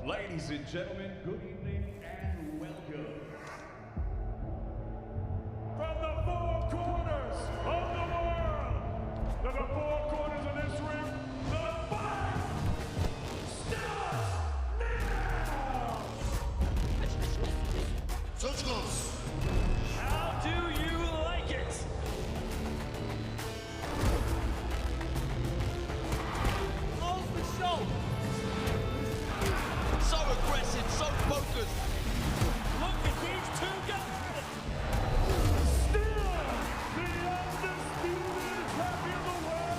Ladies and gentlemen, good evening and welcome. From the four corners of the world, to the four corners of this ring, the fight starts now! Socials. How do you like it? Close the show. So aggressive, so focused. Look at these two guys. Still the undisputed champion of the world.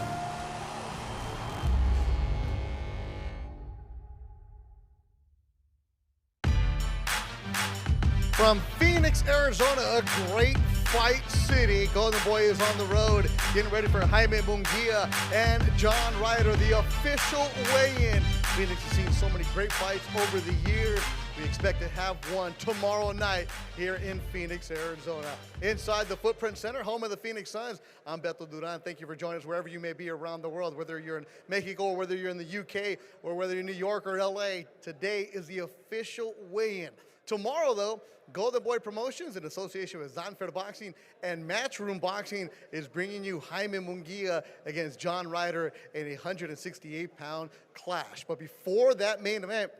From Phoenix, Arizona, a great fight city. Golden Boy is on the road, getting ready for Jaime Munguía and John Ryder, the official weigh-in. Phoenix has seen so many great fights over the years. We expect to have one tomorrow night here in Phoenix, Arizona. Inside the Footprint Center, home of the Phoenix Suns, I'm Beto Duran. Thank you for joining us wherever you may be around the world, whether you're in Mexico or whether you're in the UK or whether you're in New York or LA. Today is the official weigh-in. Tomorrow, though, Golden Boy Promotions, in association with Zanfer Boxing and Matchroom Boxing, is bringing you Jaime Munguía against John Ryder in a 168-pound clash. But before that main event,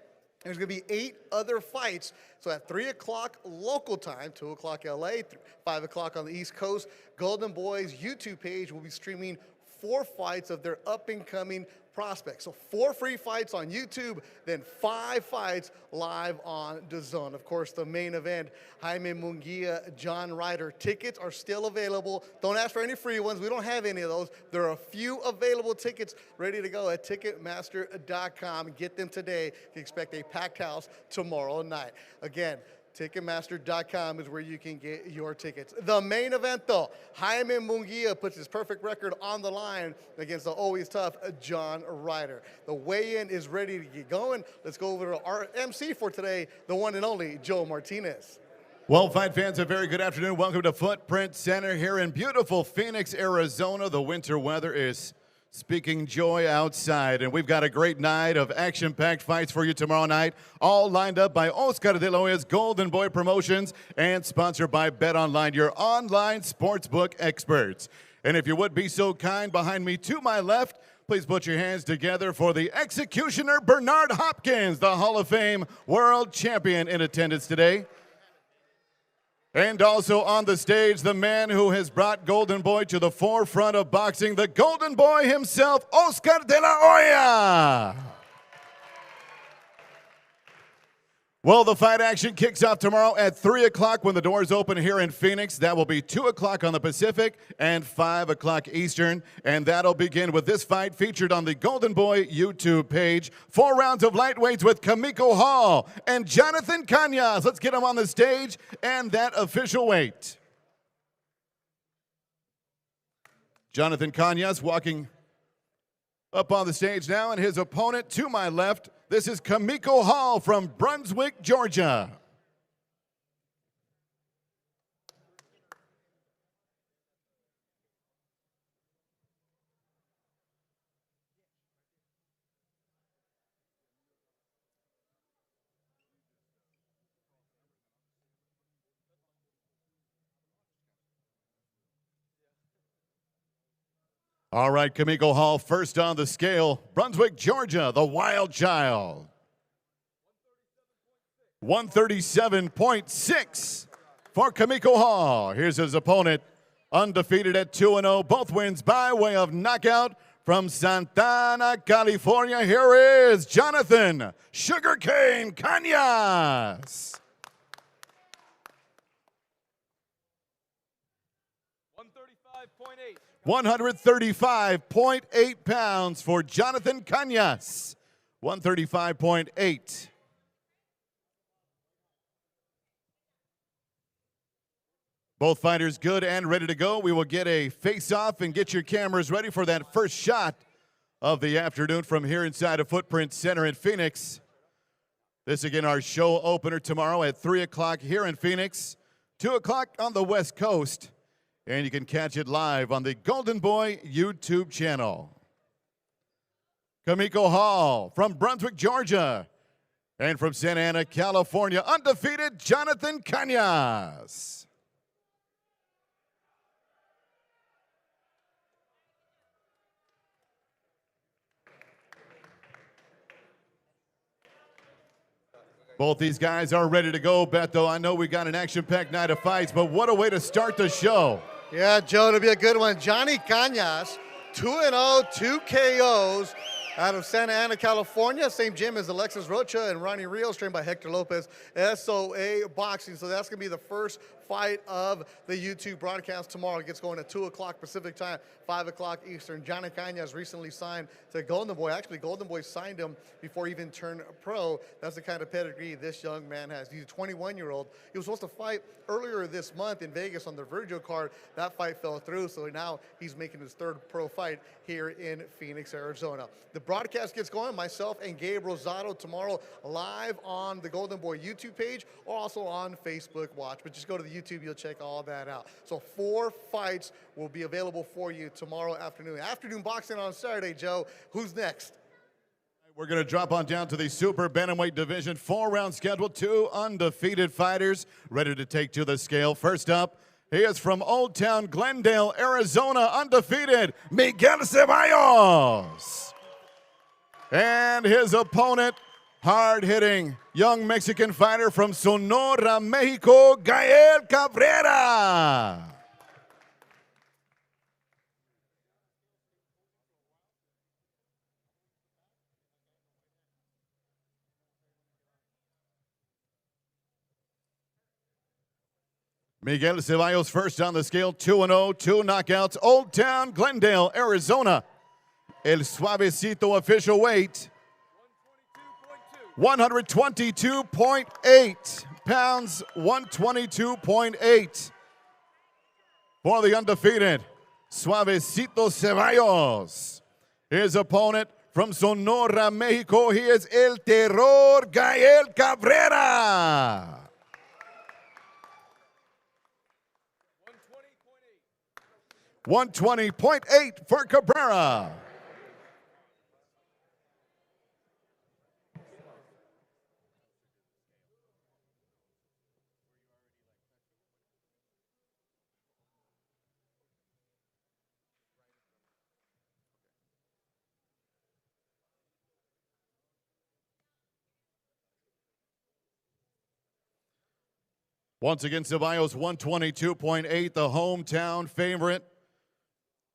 there's going to be 8 other fights. So at 3 o'clock local time, 2 o'clock LA, 5 o'clock on the East Coast, Golden Boy's YouTube page will be streaming 4 fights of their up-and-coming prospects. So 4 free fights on YouTube, then 5 fights live on DAZN. Of course, the main event, Jaime Munguía, John Ryder. Tickets are still available. Don't ask for any free ones. We don't have any of those. There are a few available tickets ready to go at Ticketmaster.com. Get them today. You can expect a packed house tomorrow night. Again, Ticketmaster.com is where you can get your tickets. The main event, though, Jaime Munguía puts his perfect record on the line against the always tough John Ryder. The weigh-in is ready to get going. Let's go over to our MC for today, the one and only Joe Martinez. Well, fight fans, a very good afternoon. Welcome to Footprint Center here in beautiful Phoenix, Arizona. The winter weather is speaking joy outside, and we've got a great night of action-packed fights for you tomorrow night, all lined up by Oscar De La Hoya's Golden Boy Promotions and sponsored by BetOnline, your online sportsbook experts. And if you would be so kind, behind me to my left, please put your hands together for the executioner Bernard Hopkins, the Hall of Fame World Champion in attendance today. And also on the stage, the man who has brought Golden Boy to the forefront of boxing, the Golden Boy himself, Oscar De La Hoya. Well, the fight action kicks off tomorrow at 3 o'clock when the doors open here in Phoenix. That will be 2 o'clock on the Pacific and 5 o'clock Eastern. And that'll begin with this fight featured on the Golden Boy YouTube page. 4 rounds of lightweights with Kamiko Hall and Jonathan Cañas. Let's get him on the stage and that official weight. Jonathan Cañas walking up on the stage now, and his opponent to my left, this is Kamiko Hall from Brunswick, Georgia. All right, Kamiko Hall first on the scale. Brunswick, Georgia, the Wild Child. 137.6 for Kamiko Hall. Here's his opponent, undefeated at 2-0. Both wins by way of knockout from Santa Ana, California. Here is Jonathan Sugarcane Cañas. 135.8 pounds for Jonathan Cañas. 135.8. Both fighters good and ready to go. We will get a face-off and get your cameras ready for that first shot of the afternoon from here inside of Footprint Center in Phoenix. This again, our show opener tomorrow at 3 o'clock here in Phoenix, 2 o'clock on the West Coast. And you can catch it live on the Golden Boy YouTube channel. Kamiko Hall from Brunswick, Georgia. And from Santa Ana, California, undefeated Jonathan Cañas. Both these guys are ready to go, Beto. I know we got an action-packed night of fights, but what a way to start the show. Yeah, Joe, it'll be a good one. Johnny Cañas, 2-0, 2 KOs. Out of Santa Ana, California, same gym as Alexis Rocha and Ronnie Rios, trained by Hector Lopez, SOA Boxing. So that's going to be the first fight of the YouTube broadcast tomorrow. It gets going at 2 o'clock Pacific time, 5 o'clock Eastern. Johnny Cañas recently signed to Golden Boy. Actually, Golden Boy signed him before he even turned pro. That's the kind of pedigree this young man has. He's a 21-year-old. He was supposed to fight earlier this month in Vegas on the Virgil card. That fight fell through, so now he's making his third pro fight here in Phoenix, Arizona. The broadcast gets going, myself and Gabe Rosado tomorrow live on the Golden Boy YouTube page or also on Facebook Watch. But just go to the YouTube, you'll check all that out. So 4 fights will be available for you tomorrow afternoon. Afternoon boxing on Saturday, Joe. Who's next? We're going to drop on down to the super bantamweight division. 4-round schedule, 2 undefeated fighters ready to take to the scale. First up, he is from Old Town Glendale, Arizona, undefeated, Miguel Ceballos. And his opponent, hard-hitting young Mexican fighter from Sonora, Mexico, Gael Cabrera. Miguel Ceballos first on the scale, 2-0, 2 knockouts. Old Town Glendale, Arizona. El Suavecito official weight, 122.8 pounds, 122.8 for the undefeated Suavecito Ceballos. His opponent from Sonora, Mexico, he is El Terror, Gael Cabrera. 120.8 for Cabrera. Once again, Ceballos 122.8, the hometown favorite,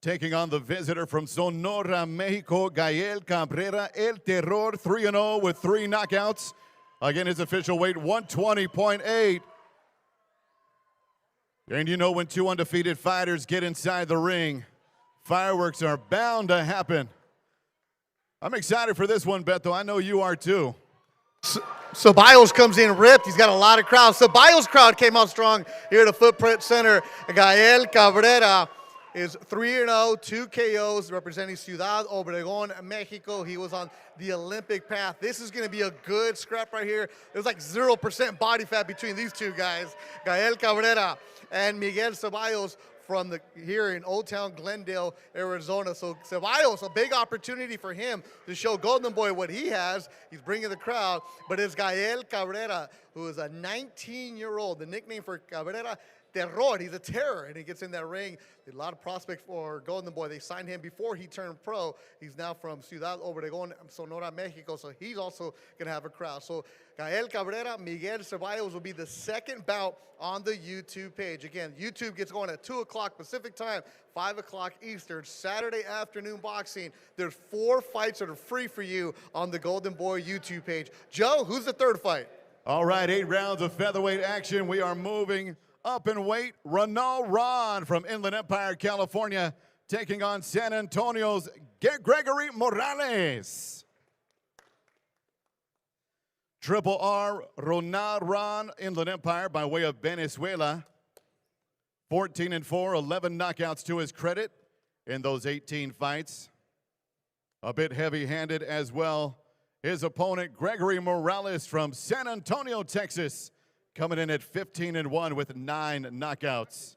taking on the visitor from Sonora, Mexico, Gael Cabrera, El Terror, 3-0 with 3 knockouts. Again, his official weight, 120.8. And you know when 2 undefeated fighters get inside the ring, fireworks are bound to happen. I'm excited for this one, Beto. I know you are too. Ceballos comes in ripped. He's got a lot of crowd. Ceballos crowd came out strong here at the Footprint Center. Gael Cabrera is 3-0, 2 KOs, representing Ciudad Obregón, Mexico. He was on the Olympic path. This is going to be a good scrap right here. There's like 0% body fat between these two guys, Gael Cabrera and Miguel Ceballos from here in Old Town Glendale, Arizona. So Ceballos, a big opportunity for him to show Golden Boy what he has. He's bringing the crowd, but it's Gael Cabrera, who is a 19-year-old. The nickname for Cabrera, Terror. He's a terror, and he gets in that ring. A lot of prospects for Golden Boy. They signed him before he turned pro. He's now from Ciudad Obregón, Sonora, Mexico, so he's also going to have a crowd. So Gael Cabrera, Miguel Ceballos will be the second bout on the YouTube page. Again, YouTube gets going at 2 o'clock Pacific time, 5 o'clock Eastern, Saturday afternoon boxing. There's 4 fights that are free for you on the Golden Boy YouTube page. Joe, who's the third fight? All right, 8 rounds of featherweight action. We are moving up in weight. Ronald Ron from Inland Empire, California, taking on San Antonio's Gregory Morales. Triple R, Ronald Ron, Inland Empire by way of Venezuela. 14-4, 11 knockouts to his credit in those 18 fights. A bit heavy-handed as well. His opponent, Gregory Morales from San Antonio, Texas, coming in at 15-1 with 9 knockouts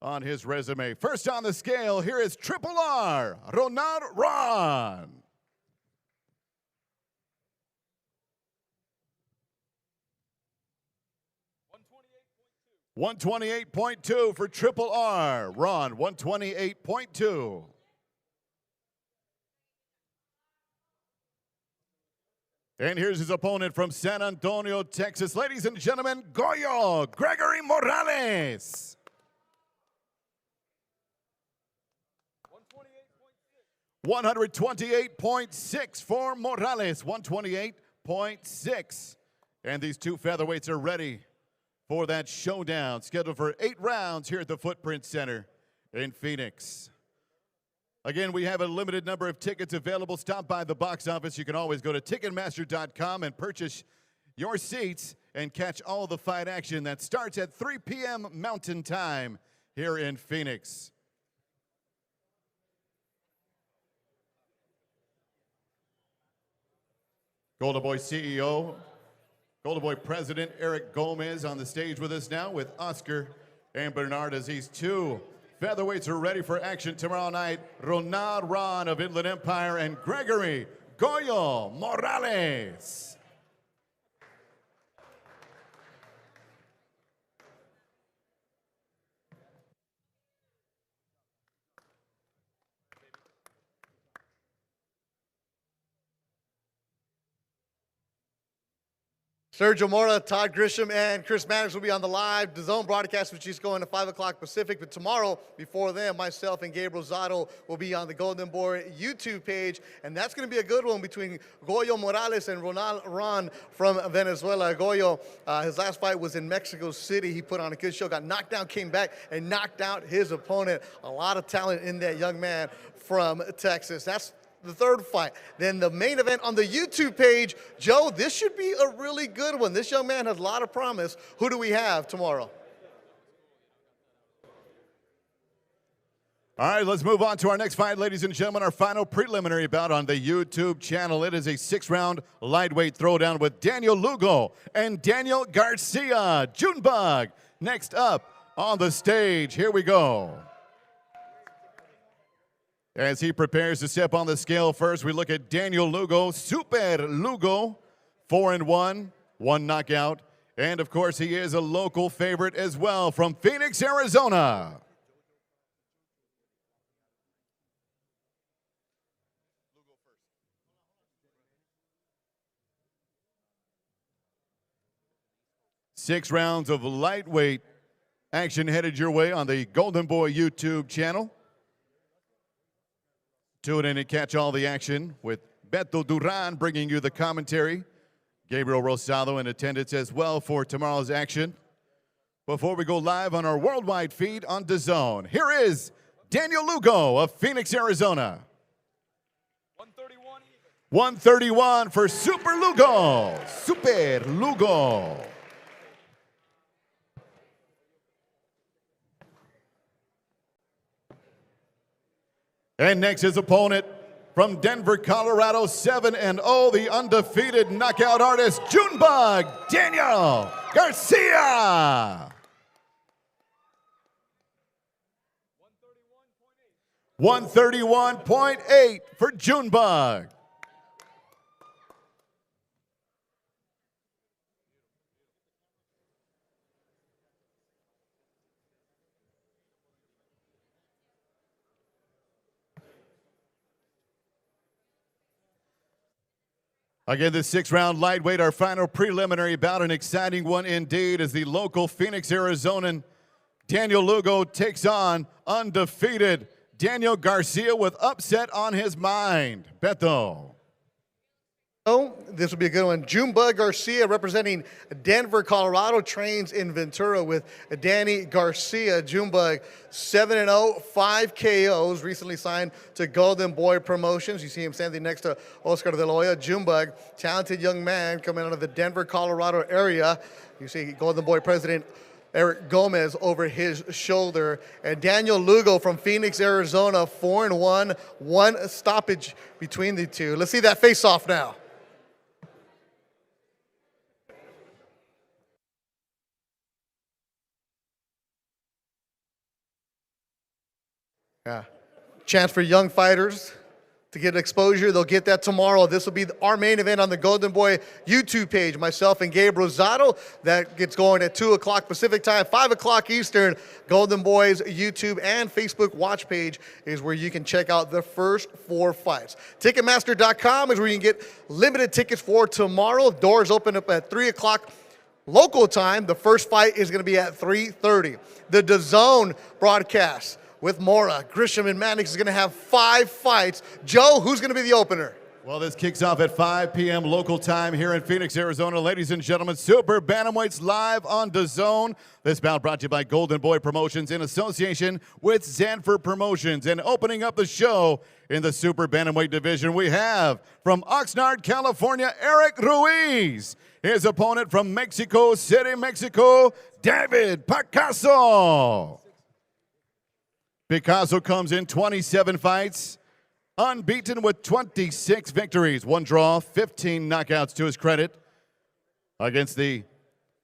on his resume. First on the scale, here is Triple R, Ronald Ron. 128.2 for Triple R. Ron, 128.2. And here's his opponent from San Antonio, Texas. Ladies and gentlemen, Goyo Gregory Morales. 128.6 for Morales, 128.6. And these two featherweights are ready for that showdown, scheduled for 8 rounds here at the Footprint Center in Phoenix. Again, we have a limited number of tickets available. Stop by the box office. You can always go to Ticketmaster.com and purchase your seats and catch all the fight action that starts at 3 p.m. Mountain Time here in Phoenix. Golden Boy CEO, Golden Boy President Eric Gomez on the stage with us now with Oscar and Bernard as these two featherweights are ready for action tomorrow night. Ronald Ron of Inland Empire and Gregory Goyo Morales. Sergio Mora, Todd Grisham, and Chris Manners will be on the live DAZN broadcast, which is going to 5 o'clock Pacific. But tomorrow, before them, myself and Gabriel Zotto will be on the Golden Boy YouTube page. And that's going to be a good one between Goyo Morales and Ronald Ron from Venezuela. Goyo, his last fight was in Mexico City. He put on a good show, got knocked down, came back, and knocked out his opponent. A lot of talent in that young man from Texas. That's the third fight. Then the main event on the YouTube page. Joe, this should be a really good one. This young man has a lot of promise. Who do we have tomorrow? All right, let's move on to our next fight, ladies and gentlemen. Our final preliminary bout on the YouTube channel. It is a 6-round lightweight throwdown with Daniel Lugo and Daniel Garcia. Junebug next up on the stage. Here we go. As he prepares to step on the scale first, we look at Daniel Lugo, Super Lugo, 4-1, 1 knockout. And, of course, he is a local favorite as well from Phoenix, Arizona. Six rounds of lightweight action headed your way on the Golden Boy YouTube channel. Tune in and catch all the action with Beto Duran bringing you the commentary. Gabriel Rosado in attendance as well for tomorrow's action. Before we go live on our worldwide feed on DAZN, here is Daniel Lugo of Phoenix, Arizona. 131 even. 131 for Super Lugo. Super Lugo. And next, his opponent from Denver, Colorado, 7-0, the undefeated knockout artist, Junebug, Daniel Garcia. 131.8 for Junebug. Again, this 6-round lightweight, our final preliminary bout, an exciting one indeed, as the local Phoenix, Arizonan Daniel Lugo takes on undefeated Daniel Garcia with upset on his mind. Beto. Oh, this will be a good one. Junebug Garcia, representing Denver, Colorado, trains in Ventura with Danny Garcia. Junebug, 7-0, 5 KOs, recently signed to Golden Boy Promotions. You see him standing next to Oscar De La Hoya. Junebug, talented young man coming out of the Denver, Colorado area. You see Golden Boy President Eric Gomez over his shoulder. And Daniel Lugo from Phoenix, Arizona, 4-1, 1 stoppage between the two. Let's see that face-off now. Yeah. Chance for young fighters to get exposure. They'll get that tomorrow. This will be our main event on the Golden Boy YouTube page. Myself and Gabe Rosado. That gets going at 2 o'clock Pacific time, 5 o'clock Eastern. Golden Boy's YouTube and Facebook watch page is where you can check out the first 4 fights. Ticketmaster.com is where you can get limited tickets for tomorrow. Doors open up at 3 o'clock local time. The first fight is going to be at 3:30. The DAZN broadcast with Mora, Grisham, and Mannix is going to have 5 fights. Joe, who's going to be the opener? Well, this kicks off at 5 p.m. local time here in Phoenix, Arizona. Ladies and gentlemen, Super Bantamweights live on DAZN. This bout brought to you by Golden Boy Promotions in association with Zanfer Promotions. And opening up the show in the Super Bantamweight division, we have from Oxnard, California, Eric Ruiz. His opponent from Mexico City, Mexico, David Picasso. Picasso comes in 27 fights, unbeaten with 26 victories, 1 draw, 15 knockouts to his credit, against the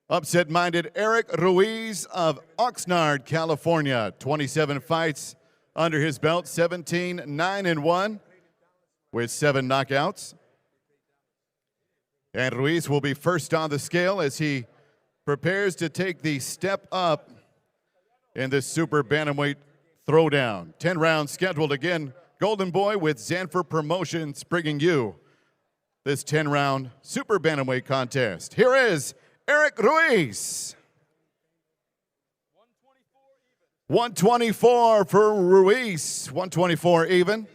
upset-minded Eric Ruiz of Oxnard, California. 27 fights under his belt, 17, 9-1 with 7 knockouts. And Ruiz will be first on the scale as he prepares to take the step up in this Super Bantamweight throwdown. 10 rounds scheduled again. Golden Boy with Zanfer Promotions bringing you this 10-round Super Bantamweight contest. Here is Eric Ruiz. 124 for Ruiz. 124 even.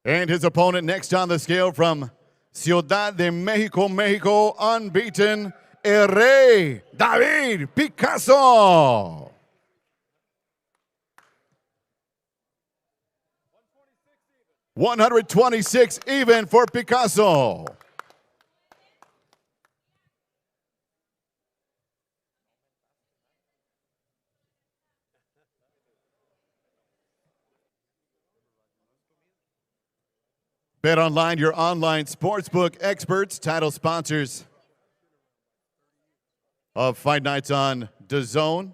And his opponent next on the scale from Ciudad de Mexico, Mexico, unbeaten, El Rey, David Picasso. 126 even for Picasso. Bet Online, your online sportsbook experts, title sponsors of Fight Nights on DAZN,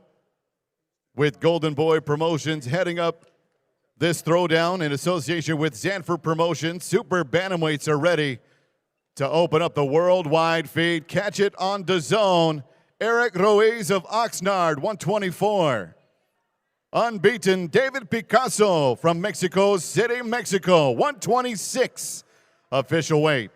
with Golden Boy Promotions heading up this throwdown in association with Zanfer Promotions. Super Bantamweights are ready to open up the worldwide feed. Catch it on DAZN. Eric Ruiz of Oxnard, 124. Unbeaten David Picasso from Mexico City, Mexico, 126 official weight.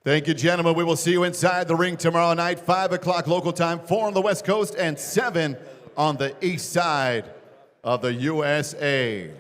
Thank you, gentlemen. We will see you inside the ring tomorrow night, 5 o'clock local time, 4 on the West Coast and 7 on the east side of the USA.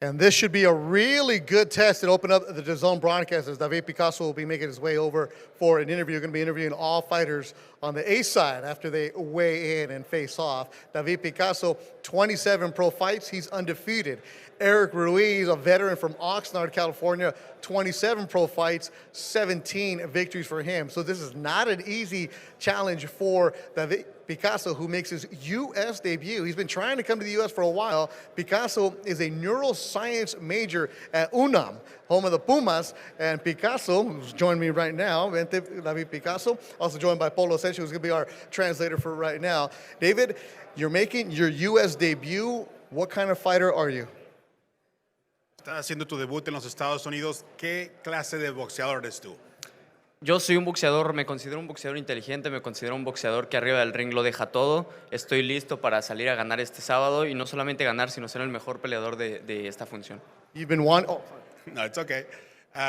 And this should be a really good test to open up the DAZN broadcast, as David Picasso will be making his way over for an interview. We're going to be interviewing all fighters on the A side after they weigh in and face off. David Picasso, 27 pro fights. He's undefeated. Eric Ruiz, a veteran from Oxnard, California, 27 pro fights, 17 victories for him. So this is not an easy challenge for David Picasso, who makes his U.S. debut. He's been trying to come to the U.S. for a while. Picasso is a neuroscience major at UNAM, home of the Pumas. And Picasso, who's joining me right now, David Picasso, also joined by Polo Sencho, who's going to be our translator for right now. David, you're making your U.S. debut. What kind of fighter are you? Estás haciendo tu debut en los Estados Unidos. ¿Qué clase de boxeador eres tú? Yo soy un boxeador, me considero un boxeador inteligente, me considero un boxeador que arriba del ring lo deja todo. Estoy listo para salir a ganar este sábado y no solamente ganar, sino ser el mejor peleador de esta función. You've been one. Oh. No, it's okay.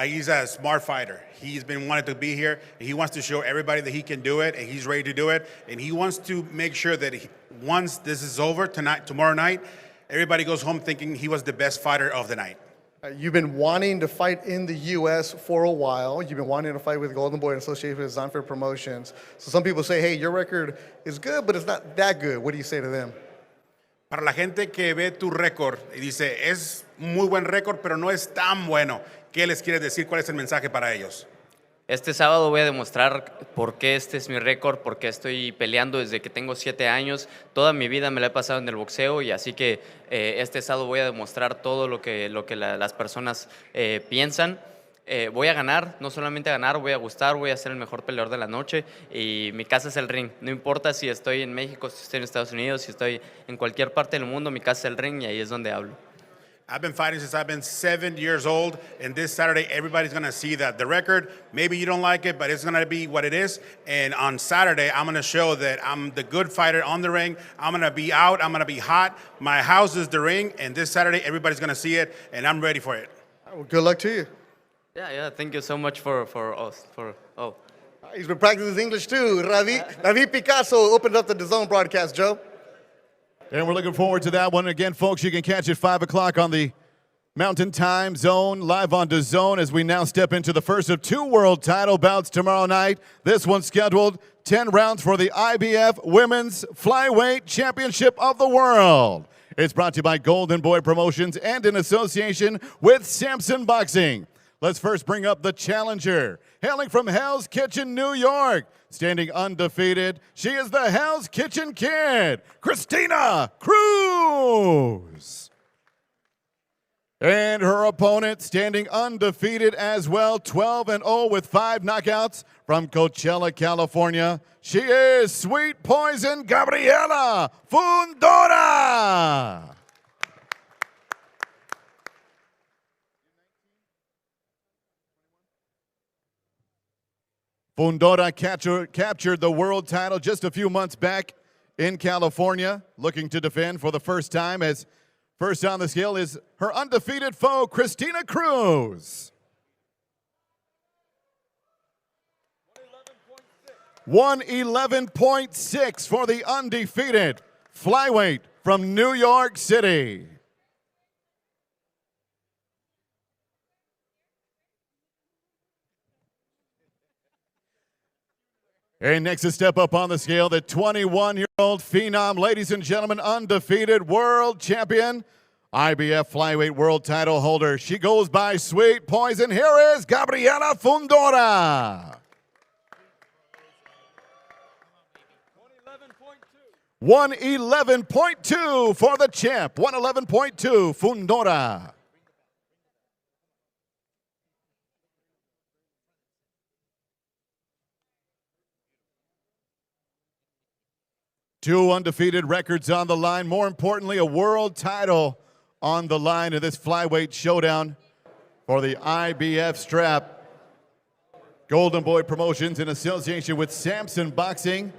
He's a smart fighter. He's been wanting to be here. He wants to show everybody that he can do it, and he's ready to do it. And he wants to make sure that once this is over tomorrow night, everybody goes home thinking he was the best fighter of the night. You've been wanting to fight in the U.S. for a while. You've been wanting to fight with Golden Boy and associated with Zanfer Promotions. So some people say, hey, your record is good, but it's not that good. What do you say to them? Para la gente que ve tu récord y dice, es muy buen récord, pero no es tan bueno, ¿qué les quieres decir? ¿Cuál es el mensaje para ellos? Este sábado voy a demostrar por qué este es mi récord, por qué estoy peleando desde que tengo 7 años. Toda mi vida me la he pasado en el boxeo y así que este sábado voy a demostrar todo lo que las personas piensan. Voy a ganar, no solamente a ganar, voy a gustar, voy a ser el mejor peleador de la noche y mi casa es el ring. No importa si estoy en México, si estoy en Estados Unidos, si estoy en cualquier parte del mundo, mi casa es el ring y ahí es donde hablo. I've been fighting since I've been 7 years old, and this Saturday, everybody's going to see that. The record, maybe you don't like it, but it's going to be what it is. And on Saturday, I'm going to show that I'm the good fighter on the ring. I'm going to be out. I'm going to be hot. My house is the ring, and this Saturday, everybody's going to see it, and I'm ready for it. Well, good luck to you. Yeah, thank you so much for us. He's been practicing his English too. Ravi Picasso opened up the DAZN broadcast, Joe. And we're looking forward to that one. Again, folks, you can catch it 5 o'clock on the Mountain Time Zone, live on DAZN as we now step into the first of 2 world title bouts tomorrow night. This one scheduled 10 rounds for the IBF Women's Flyweight Championship of the World. It's brought to you by Golden Boy Promotions and in association with Samson Boxing. Let's first bring up the challenger, hailing from Hell's Kitchen, New York. Standing undefeated, she is the Hell's Kitchen Kid, Christina Cruz. And her opponent standing undefeated as well, 12-0 with 5 knockouts from Coachella, California. She is Sweet Poison Gabriela Fundora. Fundora captured the world title just a few months back in California, looking to defend for the first time, as first on the scale is her undefeated foe, Christina Cruz. 111.6 for the undefeated flyweight from New York City. And next to step up on the scale, the 21-year-old phenom, ladies and gentlemen, undefeated world champion, IBF flyweight world title holder. She goes by Sweet Poison. Here is Gabriela Fundora. 111.2 for the champ. 111.2, Fundora. Two undefeated records on the line. More importantly, a world title on the line in this flyweight showdown for the IBF strap. Golden Boy Promotions in association with Samson Boxing.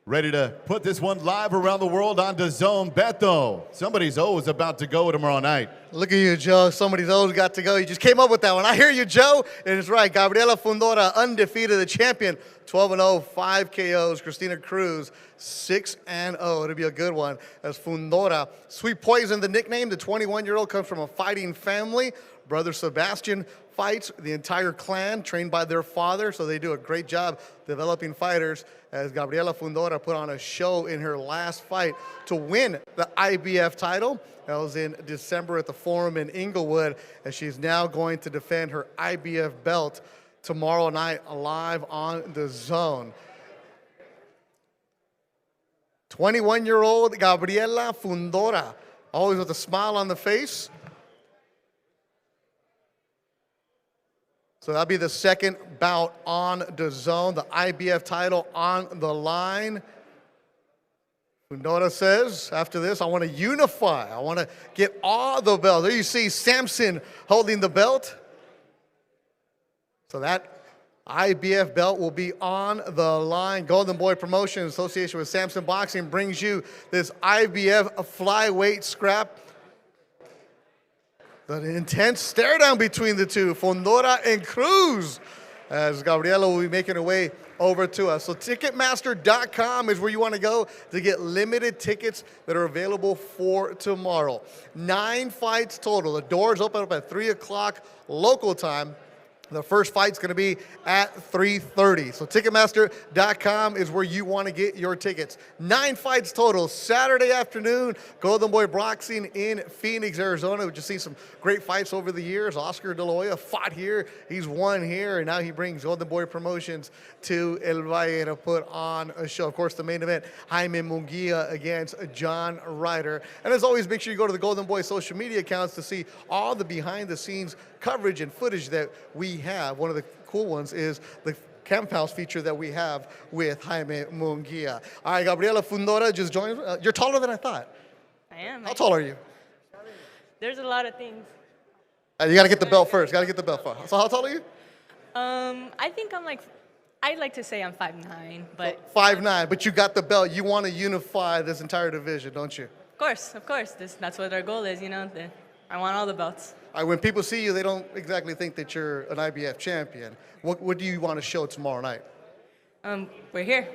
Ready to put this one live around the world on DAZN. Beto, somebody's O is about to go tomorrow night. Look at you, Joe. Somebody's always got to go. You just came up with that one. I hear you, Joe. And it's right. Gabriela Fundora, undefeated, the champion. 12-0, 5 KOs. Christina Cruz, 6-0. It'll be a good one. As Fundora, Sweet Poison, the nickname. The 21-year-old comes from a fighting family. Brother Sebastian fights the entire clan, trained by their father, so they do a great job developing fighters. As Gabriela Fundora put on a show in her last fight to win the IBF title. That was in December at the Forum in Inglewood, and she's now going to defend her IBF belt tomorrow night live on DAZN. 21-year-old Gabriela Fundora, always with a smile on the face. So that'll be the second bout on DAZN, the IBF title on the line. Fundora says, after this, I want to unify. I want to get all the belts. There you see Samson holding the belt. So that IBF belt will be on the line. Golden Boy Promotion in association with Samson Boxing brings you this IBF flyweight scrap. The intense stare down between the two, Fundora and Cruz, as Gabriela will be making her way over to us. So Ticketmaster.com is where you want to go to get limited tickets that are available for tomorrow. 9 fights total. The doors open up at 3 o'clock local time. The first fight's going to be at 3:30. So Ticketmaster.com is where you want to get your tickets. 9 fights total. Saturday afternoon, Golden Boy Boxing in Phoenix, Arizona. We've just seen some great fights over the years. Oscar De La Hoya fought here. He's won here. And now he brings Golden Boy Promotions to El Valle to put on a show. Of course, the main event, Jaime Munguía against John Ryder. And as always, make sure you go to the Golden Boy social media accounts to see all the behind-the-scenes coverage and footage that we have. One of the cool ones is the Camp House feature that we have with Jaime Munguía. All right, Gabriela Fundora just joined. You're taller than I thought. I am. How tall are you? There's a lot of things. You got to get the belt first. Got to get the belt first. So how tall are you? I think I'd like to say I'm 5'9", but 5'9", but you got the belt. You want to unify this entire division, don't you? of course, that's what our goal is, I want all the belts. All right, when people see you, they don't exactly think that you're an IBF champion. What do you want to show tomorrow night? We're here.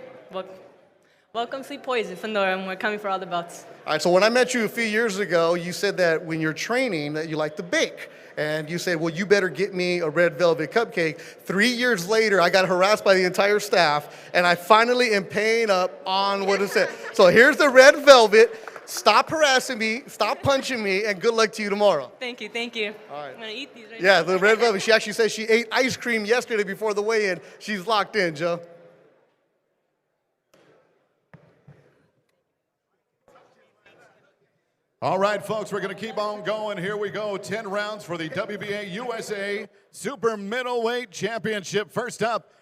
Welcome, Sleep Poison, Fundora, and we're coming for all the belts. All right, so when I met you a few years ago, you said that when you're training that you like to bake. And you said, well, you better get me a red velvet cupcake. 3 years later, I got harassed by the entire staff, and I finally am paying up on what it said. So here's the red velvet. Stop harassing me, stop punching me, and good luck to you tomorrow. Thank you. All right. I'm going to eat these right Yeah, now. the red velvet. She actually says she ate ice cream yesterday before the weigh-in. She's locked in, Joe. All right, folks, we're going to keep on going. Here we go. 10 rounds for the WBA USA Super Middleweight Championship. First up,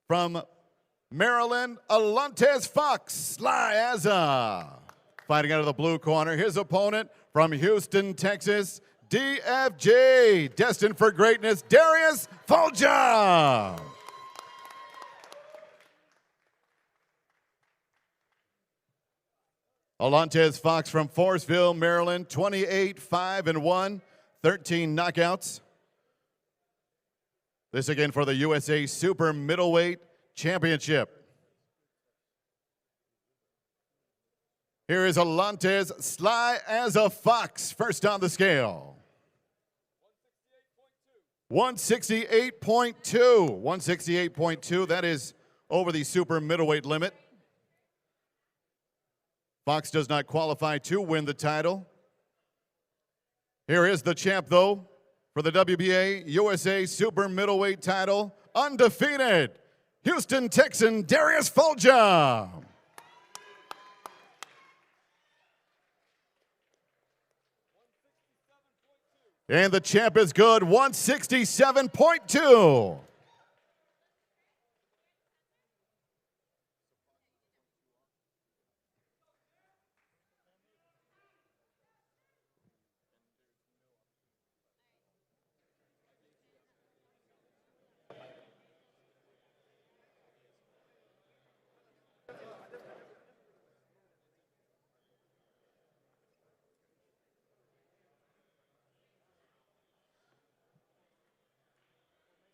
from Maryland, Alontes Fox Sliaza. Fighting out of the blue corner, his opponent from Houston, Texas, DFJ, destined for greatness, Darius Folja. Alontes Fox from Forestville, Maryland, 28-5-1, 13 knockouts. This again for the USA Super Middleweight Championship. Here is Alontes, sly as a fox, first on the scale. 168.2. 168.2, that is over the super middleweight limit. Fox does not qualify to win the title. Here is the champ, though, for the WBA USA Super Middleweight title, undefeated, Houston Texan Darius Folja. And the champ is good, 167.2.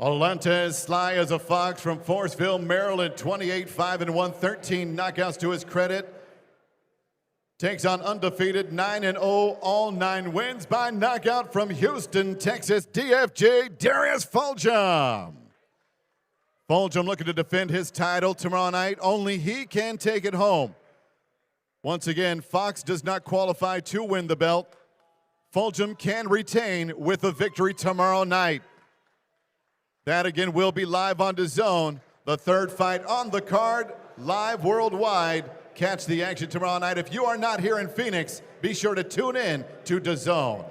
Alontes, sly as a fox from Forestville, Maryland, 28-5-1, 13 knockouts to his credit. Takes on undefeated 9-0, all 9 wins by knockout from Houston, Texas, DFJ, Darius Folja. Folja looking to defend his title tomorrow night. Only he can take it home. Once again, Fox does not qualify to win the belt. Folja can retain with a victory tomorrow night. That again will be live on DAZN. The third fight on the card, live worldwide. Catch the action tomorrow night. If you are not here in Phoenix, be sure to tune in to DAZN.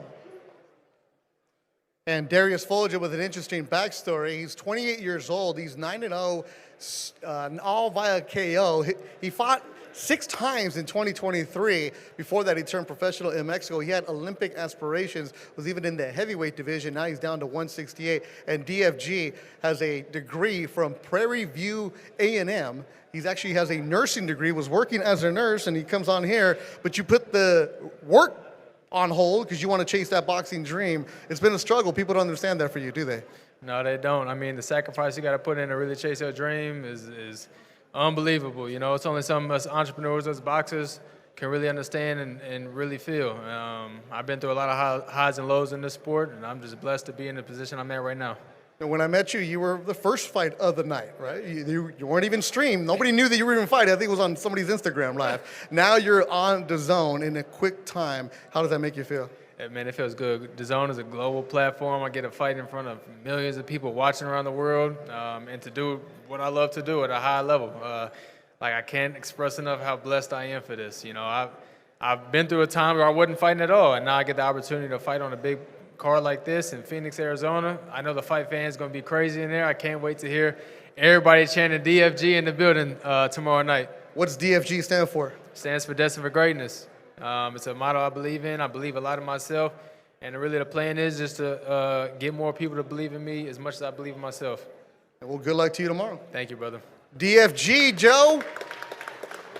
And Darius Folja with an interesting backstory. He's 28 years old. He's 9-0, all via KO. He fought 6 times in 2023. Before that, he turned professional in Mexico. He had Olympic aspirations, was even in the heavyweight division. Now he's down to 168. And DFG has a degree from Prairie View A&M. He actually has a nursing degree, was working as a nurse, and he comes on here. But you put the work on hold because you want to chase that boxing dream. It's been a struggle. People don't understand that for you, do they? No, they don't. I mean, the sacrifice you got to put in to really chase your dream is unbelievable. You know, it's only some of us entrepreneurs, us boxers, can really understand and really feel. I've been through a lot of highs and lows in this sport, and I'm just blessed to be in the position I'm at right now. And when I met you, you were the first fight of the night, right? You weren't even streamed. Nobody knew that you were even fighting. I think it was on somebody's Instagram live. Now you're on DAZN in a quick time. How does that make you feel? Yeah, man, it feels good. DAZN is a global platform. I get to fight in front of millions of people watching around the world, and to do what I love to do at a high level. Like, I can't express enough how blessed I am for this. You know, I've been through a time where I wasn't fighting at all, and now I get the opportunity to fight on a big card like this in Phoenix, Arizona. I know the fight fans going to be crazy in there. I can't wait to hear everybody chanting DFG in the building tomorrow night. What's DFG stand for? Stands for Destined for Greatness. It's a motto I believe in. I believe a lot in myself, and really the plan is just to get more people to believe in me as much as I believe in myself. Well, good luck to you tomorrow. Thank you, brother. DFG, Joe.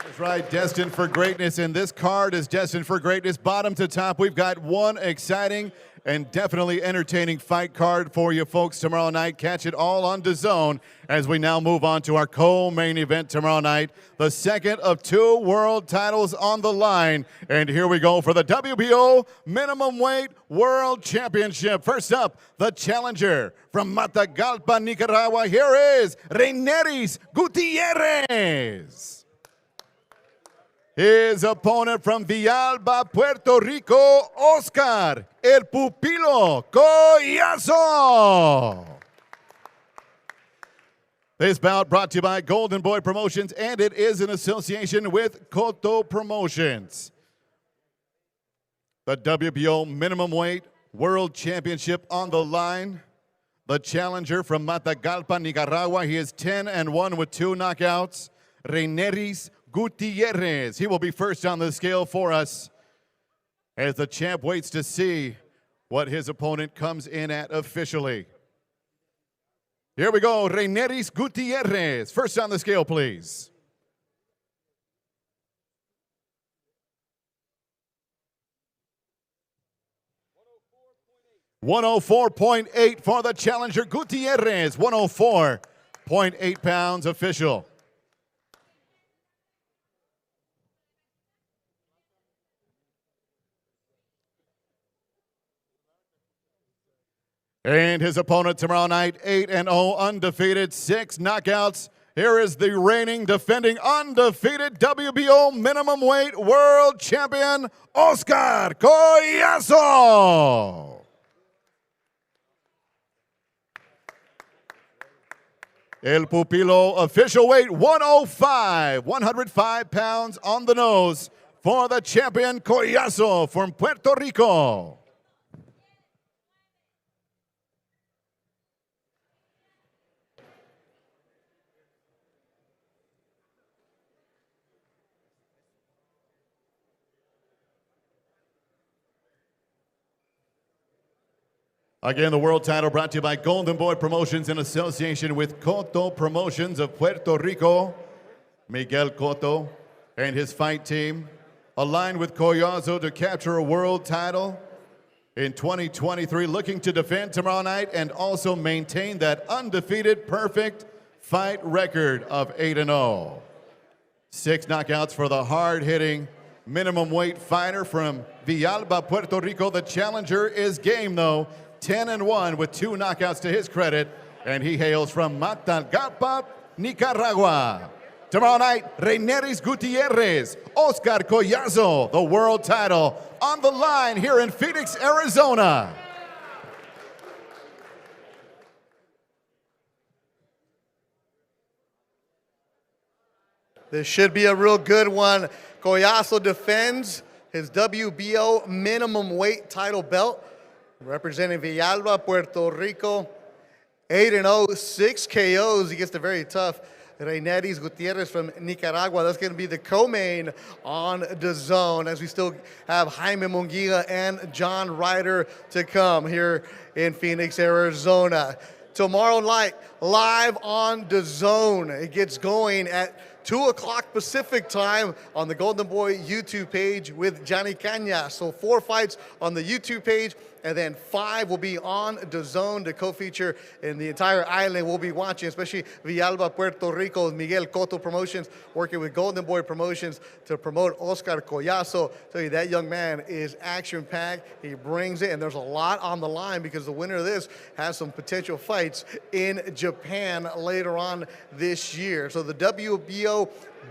That's right, destined for greatness, and this card is destined for greatness. Bottom to top, we've got one exciting and definitely entertaining fight card for you folks tomorrow night. Catch it all on DAZN as we now move on to our co-main event tomorrow night, the second of 2 world titles on the line. And here we go for the WBO Minimum Weight World Championship. First up, the challenger from Matagalpa, Nicaragua. Here is Reineris Gutierrez. His opponent from Villalba, Puerto Rico, Oscar El Pupilo Collazo. This bout brought to you by Golden Boy Promotions, and it is in association with Koto Promotions. The WBO Minimum Weight World Championship on the line. The challenger from Matagalpa, Nicaragua. He is 10-1 with 2 knockouts. Reineris Gutierrez. He will be first on the scale for us as the champ waits to see what his opponent comes in at officially. Here we go, Reineris Gutierrez. First on the scale, please. $104.8 for the challenger, Gutierrez. 104.8 pounds official. And his opponent tomorrow night, 8-0, undefeated, 6 knockouts. Here is the reigning, defending, undefeated WBO minimum weight world champion, Oscar Collazo. El Pupilo official weight, 105, 105 pounds on the nose for the champion Collazo from Puerto Rico. Again, the world title brought to you by Golden Boy Promotions in association with Koto Promotions of Puerto Rico. Miguel Cotto and his fight team aligned with Collazo to capture a world title in 2023, looking to defend tomorrow night and also maintain that undefeated perfect fight record of 8-0. 6 knockouts for the hard-hitting minimum weight fighter from Villalba, Puerto Rico. The challenger is game, though. 10-1 with 2 knockouts to his credit, and he hails from Matagalpa, Nicaragua. Tomorrow night, Reineris Gutierrez, Oscar Collazo, the world title on the line here in Phoenix, Arizona. This should be a real good one. Collazo defends his WBO minimum weight title belt, representing Villalba, Puerto Rico. 8-0, 6 KOs. He gets the very tough Reineris Gutierrez from Nicaragua. That's going to be the co-main on DAZN, as we still have Jaime Munguía and John Ryder to come here in Phoenix, Arizona. Tomorrow night, live on DAZN. It gets going at 2 o'clock Pacific time on the Golden Boy YouTube page with Johnny Cañas. So 4 fights on the YouTube page, and then 5 will be on DAZN to co-feature, and the entire island will be watching, especially Villalba, Puerto Rico, Miguel Cotto Promotions, working with Golden Boy Promotions to promote Oscar Collazo. Tell you, that young man is action-packed. He brings it, and there's a lot on the line because the winner of this has some potential fights in Japan later on this year. So the WBO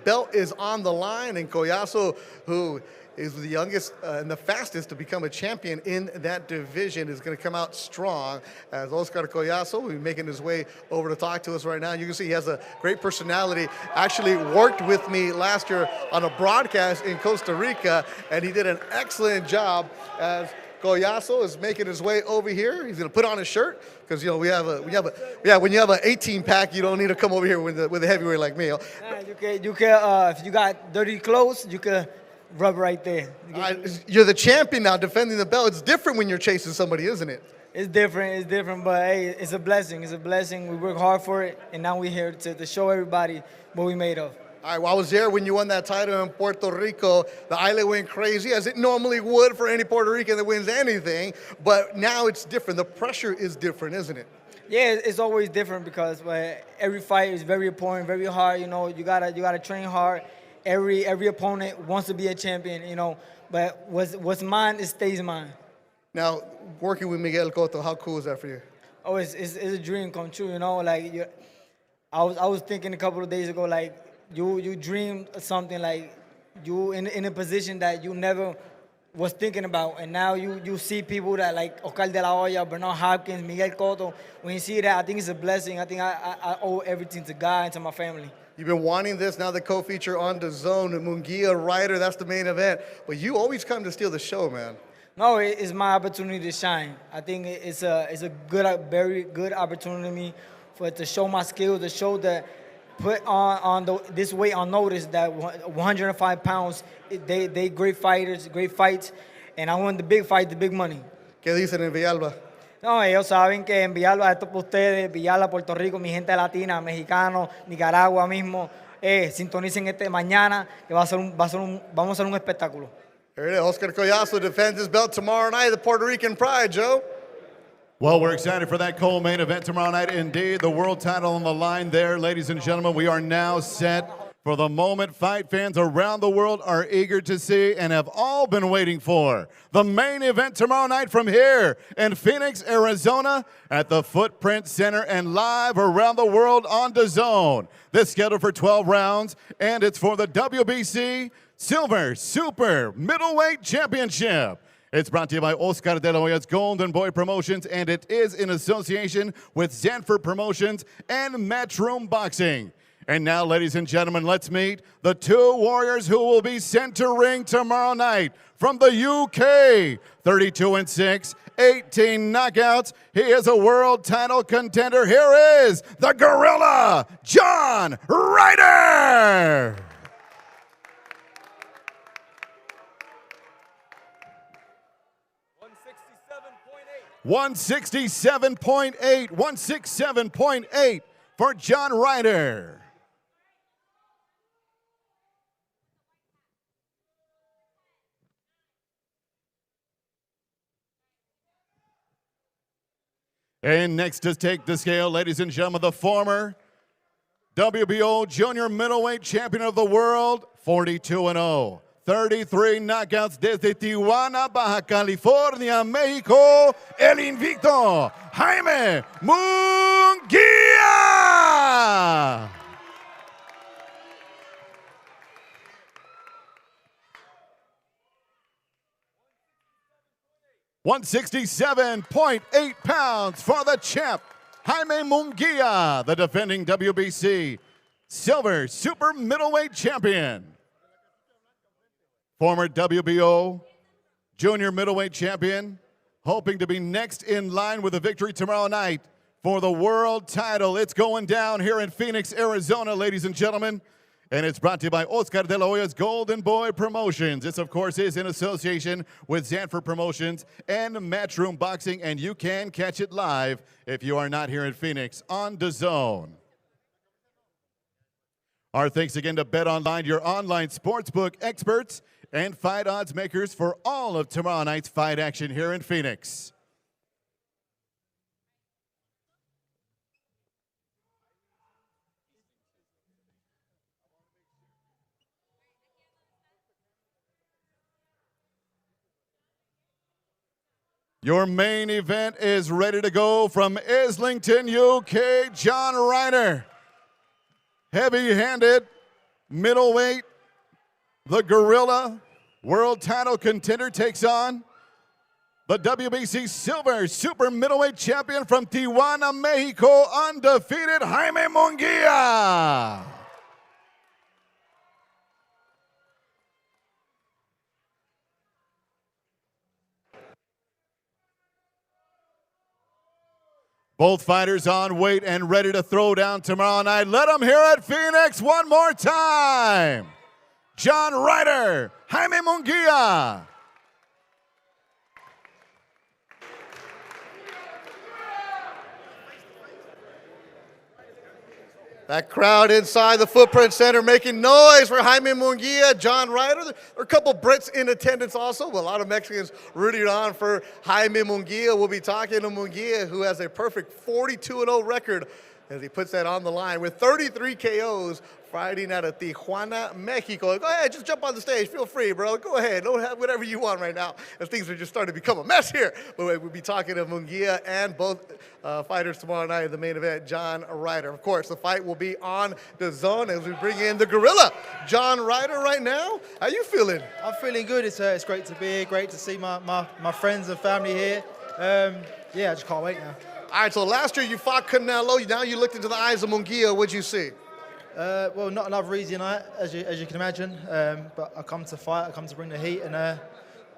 belt is on the line, and Collazo, who is the youngest and the fastest to become a champion in that division, is going to come out strong, as Oscar Collazo will be making his way over to talk to us right now. You can see he has a great personality. Actually worked with me last year on a broadcast in Costa Rica, and he did an excellent job as Collazo is making his way over here. He's going to put on his shirt because, you know, when you have an 18-pack, you don't need to come over here with a heavyweight like me. You can if you got dirty clothes, you can rub right there. You're the champion now, defending the belt. It's different when you're chasing somebody, isn't it? It's different, but hey, it's a blessing. It's a blessing. We work hard for it, and now we're here to show everybody what we made of. All right, well, I was there when you won that title in Puerto Rico. The island went crazy, as it normally would for any Puerto Rican that wins anything, but now it's different. The pressure is different, isn't it? Yeah, it's always different because every fight is very important, very hard. You know, you gotta train hard. Every opponent wants to be a champion, you know, but what's mine, it stays mine. Now, working with Miguel Cotto, how cool is that for you? Oh, it's a dream come true, you know. Like, I was thinking a couple of days ago, like, you dreamed of something, like you in a position that you never was thinking about, and now you see people that like Oscar de la Hoya, Bernard Hopkins, Miguel Cotto. When you see that, I think it's a blessing. I think I owe everything to God and to my family. You've been wanting this, now the co-feature on DAZN, Munguía, Ryder, that's the main event. But you always come to steal the show, man. No, it's my opportunity to shine. I think it's a very good opportunity to show my skills, to show that put this weight on notice that 105 pounds, they great fighters, great fights, and I want the big fight, the big money. ¿Qué dicen en Villalba? No, ellos saben que en Villalba, esto para ustedes, Villalba, Puerto Rico, mi gente latina, mexicano, Nicaragua mismo, sintonicen mañana, que vamos a hacer un espectáculo. There it is. Oscar Collazo defends his belt tomorrow night, the Puerto Rican Pride, Joe. Well, we're excited for that co-main event tomorrow night. Indeed, the world title on the line there. Ladies and gentlemen, we are now set for the moment fight fans around the world are eager to see and have all been waiting for. The main event tomorrow night from here in Phoenix, Arizona at the Footprint Center and live around the world on DAZN. This scheduled for 12 rounds, and it's for the WBC Silver Super Middleweight Championship. It's brought to you by Oscar de la Hoya's Golden Boy Promotions, and it is in association with Zanfer Promotions and Matchroom Boxing. And now, ladies and gentlemen, let's meet the 2 warriors who will be sent to ring tomorrow night from the UK. 32-6, 18 knockouts. He is a world title contender. Here is the Gorilla, John Ryder. 167.8 for John Ryder. And next to take the scale, ladies and gentlemen, the former WBO Junior Middleweight Champion of the World, 42-0. 33 knockouts desde Tijuana, Baja California, México, el invicto, Jaime Munguía. $167.8 for the champ, Jaime Munguía, the defending WBC Silver Super Middleweight Champion. Former WBO Junior Middleweight Champion, hoping to be next in line with a victory tomorrow night for the world title. It's going down here in Phoenix, Arizona, ladies and gentlemen. And it's brought to you by Oscar de la Hoya's Golden Boy Promotions. This, of course, is in association with Zanfer Promotions and Matchroom Boxing, and you can catch it live if you are not here in Phoenix on DAZN. Our thanks again to Bet Online, your online sportsbook experts and fight odds makers for all of tomorrow night's fight action here in Phoenix. Your main event is ready to go from Islington, UK, John Ryder. Heavy-handed, middleweight, the Gorilla world title contender takes on the WBC Silver Super Middleweight Champion from Tijuana, Mexico, undefeated Jaime Munguía. Both fighters on weight and ready to throw down tomorrow night. Let them hear it, Phoenix, one more time. John Ryder, Jaime Munguía. That crowd inside the Footprint Center making noise for Jaime Munguía, John Ryder. There are a couple Brits in attendance also, but a lot of Mexicans rooting on for Jaime Munguía. We'll be talking to Munguía, who has a perfect 42-0 record as he puts that on the line with 33 KOs fighting out of Tijuana, Mexico. Go ahead, just jump on the stage. Feel free, bro. Go ahead. Don't have whatever you want right now as things are just starting to become a mess here. But we'll be talking to Munguía and both fighters tomorrow night in the main event, John Ryder. Of course, the fight will be on DAZN as we bring in the Gorilla, John Ryder, right now. How you feeling? I'm feeling good. It's great to be here. Great to see my friends and family here. Yeah, I just can't wait now. All right, so last year you fought Canelo. Now you looked into the eyes of Munguía. What'd you see? Well, not another easy night, as you can imagine. But I come to fight. I come to bring the heat, and I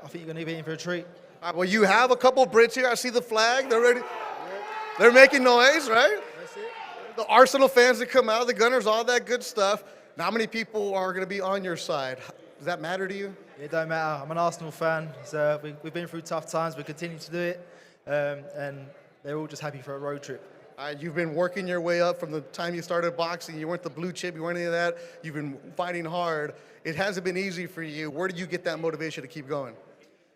think you're going to be in for a treat. All right, well, you have a couple Brits here. I see the flag. They're ready. They're making noise, right? That's it. The Arsenal fans that come out, the Gunners, all that good stuff. Now, how many people are going to be on your side? Does that matter to you? It don't matter. I'm an Arsenal fan. So we've been through tough times. We continue to do it, and they're all just happy for a road trip. You've been working your way up from the time you started boxing. You weren't the blue chip, you weren't any of that. You've been fighting hard. It hasn't been easy for you. Where do you get that motivation to keep going?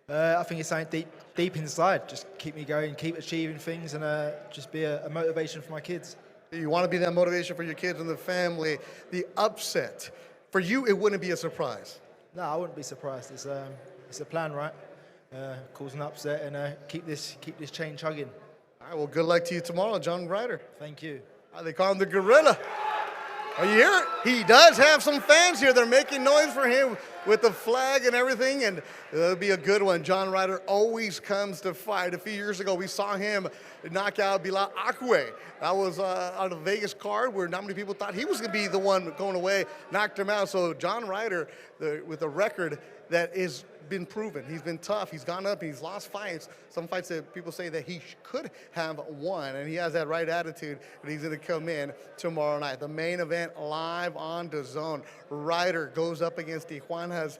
I think it's something deep inside. Just keep me going, keep achieving things, and just be a motivation for my kids. You want to be that motivation for your kids and the family. The upset, for you, it wouldn't be a surprise. No, I wouldn't be surprised. It's a plan, right? Cause an upset and keep this chain chugging. All right, well, good luck to you tomorrow, John Ryder. Thank you. They call him the Gorilla. Are you hear it? He does have some fans here. They're making noise for him with the flag and everything, and it'll be a good one. John Ryder always comes to fight. A few years ago, we saw him knock out Bilal Akwe. That was on a Vegas card where not many people thought he was going to be the one going away, knocked him out. So John Ryder, with a record that is been proven. He's been tough. He's gone up. He's lost fights. Some fights that people say that he could have won, and he has that right attitude, and he's going to come in tomorrow night. The main event live on DAZN. Ryder goes up against Tijuana's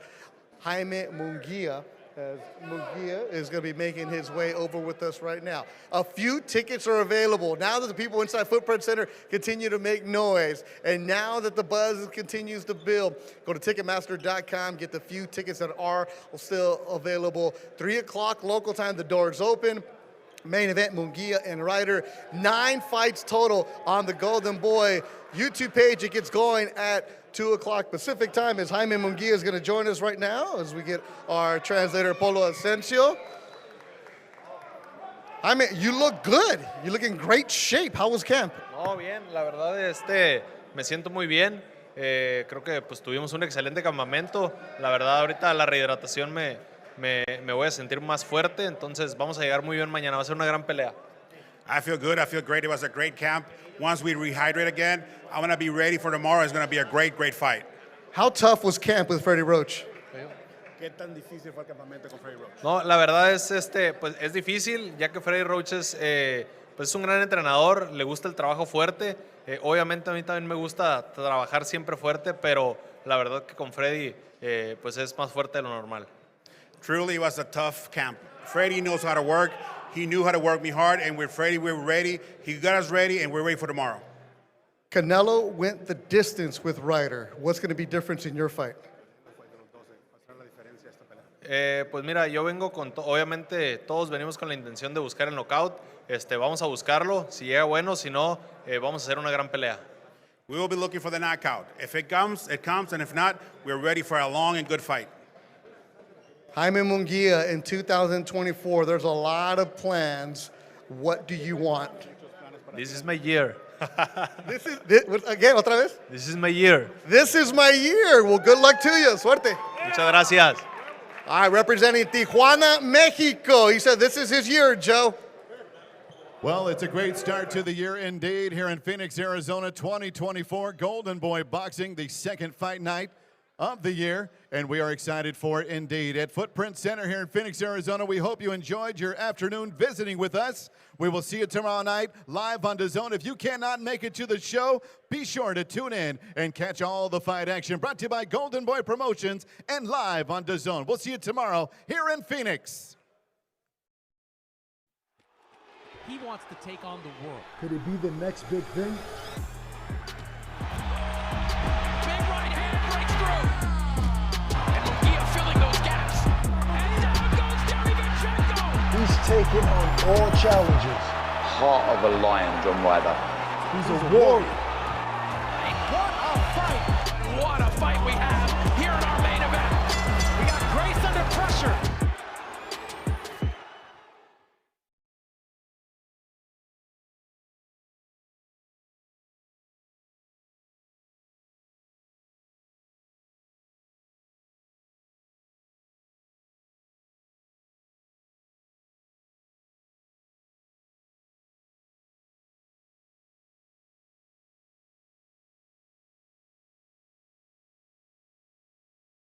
Jaime Munguía, as Munguía is going to be making his way over with us right now. A few tickets are available. Now that the people inside Footprint Center continue to make noise, and now that the buzz continues to build, go to Ticketmaster.com, get the few tickets that are still available. 3 o'clock local time, the doors open. Main event, Munguía and Ryder. 9 fights total on the Golden Boy YouTube page. It gets going at 2 o'clock Pacific time as Jaime Munguía is going to join us right now as we get our translator, Polo Asensio. Jaime, you look good. You look in great shape. How was camp? No, bien. La verdad, me siento muy bien. Creo que pues tuvimos un excelente campamento. La verdad, ahorita la rehidratación me voy a sentir más fuerte. Entonces, vamos a llegar muy bien mañana. Va a ser una gran pelea. I feel good. I feel great. It was a great camp. Once we rehydrate again, I'm going to be ready for tomorrow. It's going to be a great, great fight. How tough was camp with Freddie Roach? ¿Qué tan difícil fue el campamento con Freddie Roach? No, la verdad pues es difícil, ya que Freddie Roach pues es un gran entrenador, le gusta el trabajo fuerte. Obviamente a mí también me gusta trabajar siempre fuerte, pero la verdad que con Freddie pues es más fuerte de lo normal. Truly, it was a tough camp. Freddie knows how to work. He knew how to work me hard, and with Freddie, we were ready. He got us ready, and we're ready for tomorrow. Canelo went the distance with Ryder. What's going to be different in your fight? Pues mira, yo vengo obviamente todos venimos con la intención de buscar el knockout. Vamos a buscarlo. Si llega bueno, si no, vamos a hacer una gran pelea. We will be looking for the knockout. If it comes, it comes, and if not, we're ready for a long and good fight. Jaime Munguía in 2024, there's a lot of plans. What do you want? This is my year. Again, otra vez? This is my year. This is my year. Well, good luck to you. Suerte. Muchas gracias. All right, representing Tijuana, Mexico. He said this is his year, Joe. Well, it's a great start to the year indeed here in Phoenix, Arizona, 2024. Golden Boy Boxing, the second fight night of the year, and we are excited for it indeed. At Footprint Center here in Phoenix, Arizona, we hope you enjoyed your afternoon visiting with us. We will see you tomorrow night live on DAZN. If you cannot make it to the show, be sure to tune in and catch all the fight action. Brought to you by Golden Boy Promotions and live on DAZN. We'll see you tomorrow here in Phoenix. He wants to take on the world. Could it be the next big thing? Big right hand breaks through. And Munguía filling those gaps. And down goes Derevyanchenko. He's taking on all challenges. Heart of a lion, John Ryder. He's a warrior.